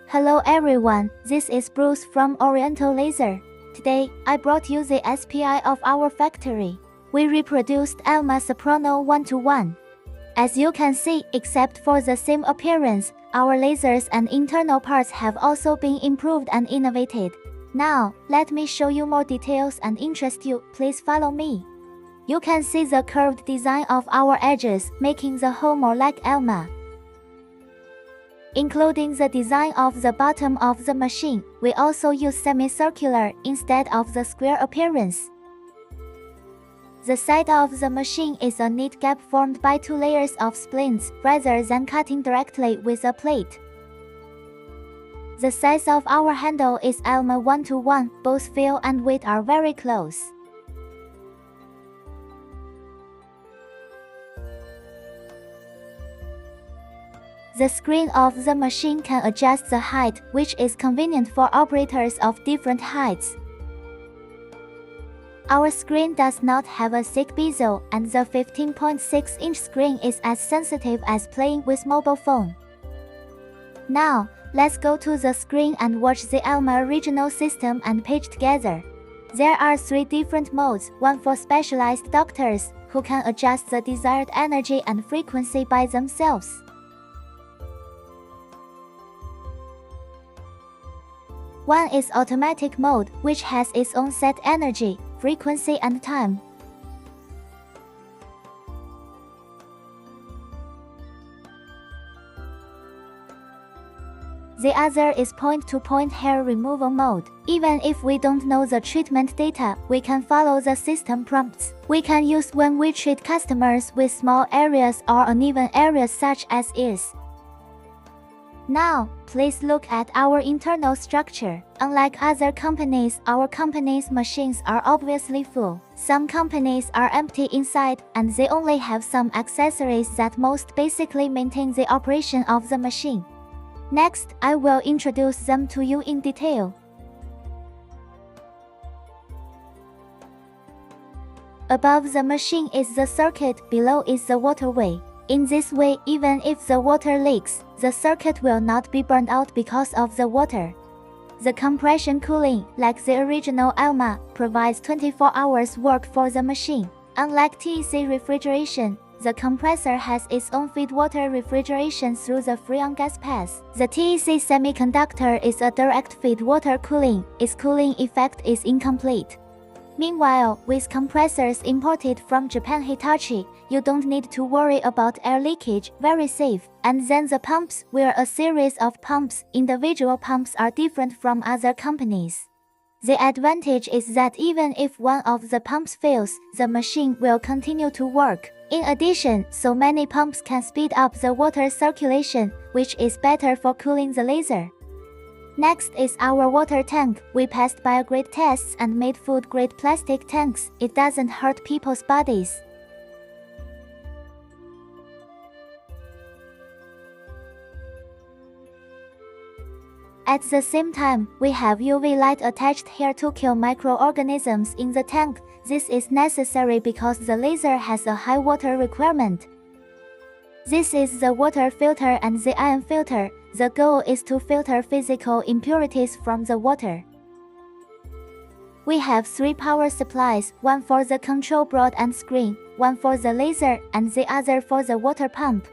Hello everyone, this is Bruce from Oriental Laser. Today, I brought you the SPI of our factory. We reproduced Alma Soprano 1:1. As you can see, except for the same appearance, our lasers and internal parts have also been improved and innovated. Now, let me show you more details and interest you, please follow me. You can see the curved design of our edges, making the whole more like Alma. Including the design of the bottom of the machine, we also use semicircular instead of the square appearance. The side of the machine is a neat gap formed by two layers of splints rather than cutting directly with a plate. The size of our handle is Alma 1:1, both feel and weight are very close. The screen of the machine can adjust the height, which is convenient for operators of different heights. Our screen does not have a thick bezel, and the 15.6-inch screen is as sensitive as playing with mobile phone. Now, let's go to the screen and watch the Alma original system and page together. There are three different modes, one for specialized doctors, who can adjust the desired energy and frequency by themselves. One is automatic mode, which has its own set energy, frequency and time. The other is point-to-point hair removal mode. Even if we don't know the treatment data, we can follow the system prompts. We can use when we treat customers with small areas or uneven areas such as ears. Now, please look at our internal structure. Unlike other companies, our company's machines are obviously full. Some companies are empty inside, and they only have some accessories that most basically maintain the operation of the machine. Next, I will introduce them to you in detail. Above the machine is the circuit, below is the waterway. In this way, even if the water leaks, the circuit will not be burned out because of the water. The compression cooling, like the original Alma, provides 24 hours work for the machine. Unlike TEC refrigeration, the compressor has its own feed water refrigeration through the Freon gas path. The TEC semiconductor is a direct feed water cooling. Its cooling effect is incomplete. Meanwhile, with compressors imported from Japan Hitachi, you don't need to worry about air leakage, very safe. And then the pumps, we're a series of pumps. Individual pumps are different from other companies. The advantage is that even if one of the pumps fails, the machine will continue to work. In addition, so many pumps can speed up the water circulation, which is better for cooling the laser. Next is our water tank. We passed biograde tests and made food-grade plastic tanks. It doesn't hurt people's bodies. At the same time, we have UV light attached here to kill microorganisms in the tank. This is necessary because the laser has a high water requirement. This is the water filter and the ion filter. The goal is to filter physical impurities from the water. We have three power supplies, one for the control board and screen, one for the laser, and the other for the water pump.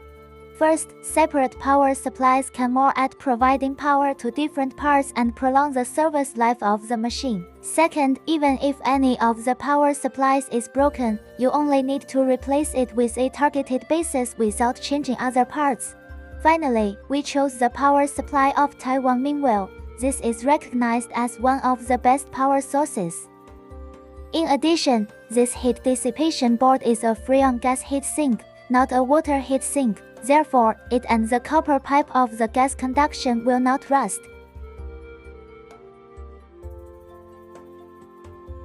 First, separate power supplies can more at providing power to different parts and prolong the service life of the machine. Second, even if any of the power supplies is broken, you only need to replace it with a targeted basis without changing other parts. Finally, we chose the power supply of Taiwan meanwell. This is recognized as one of the best power sources. In addition, this heat dissipation board is a Freon gas heat sink, not a water heat sink. Therefore, it and the copper pipe of the gas conduction will not rust.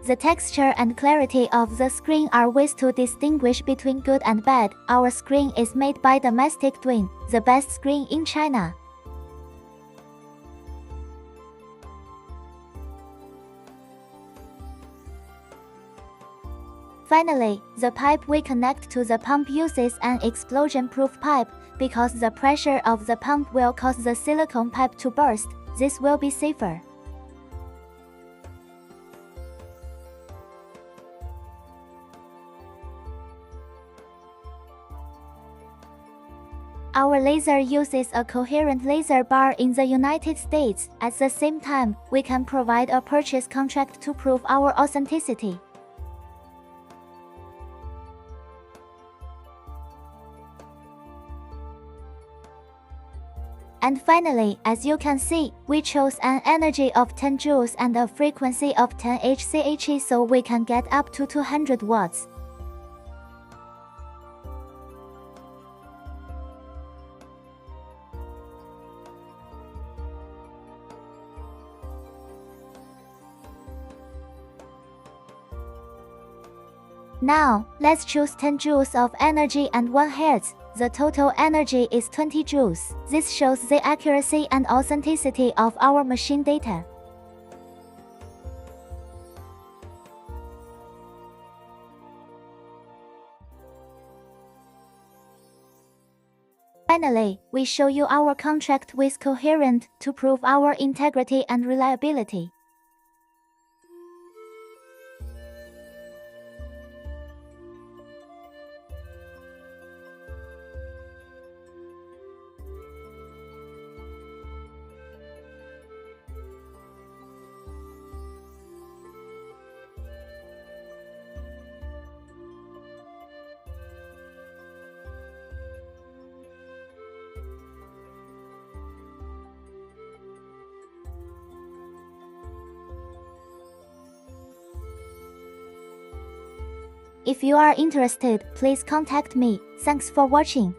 The texture and clarity of the screen are ways to distinguish between good and bad. Our screen is made by Domestic Twin, the best screen in China. Finally, the pipe we connect to the pump uses an explosion-proof pipe, because the pressure of the pump will cause the silicone pipe to burst. This will be safer. Our laser uses a coherent laser bar in the United States. At the same time, we can provide a purchase contract to prove our authenticity. And finally, as you can see, we chose an energy of 10 joules and a frequency of 10 Hz, so we can get up to 200 watts. Now, let's choose 10 joules of energy and 1 Hz. The total energy is 20 joules. This shows the accuracy and authenticity of our machine data. Finally, we show you our contract with Coherent to prove our integrity and reliability. If you are interested, please contact me. Thanks for watching.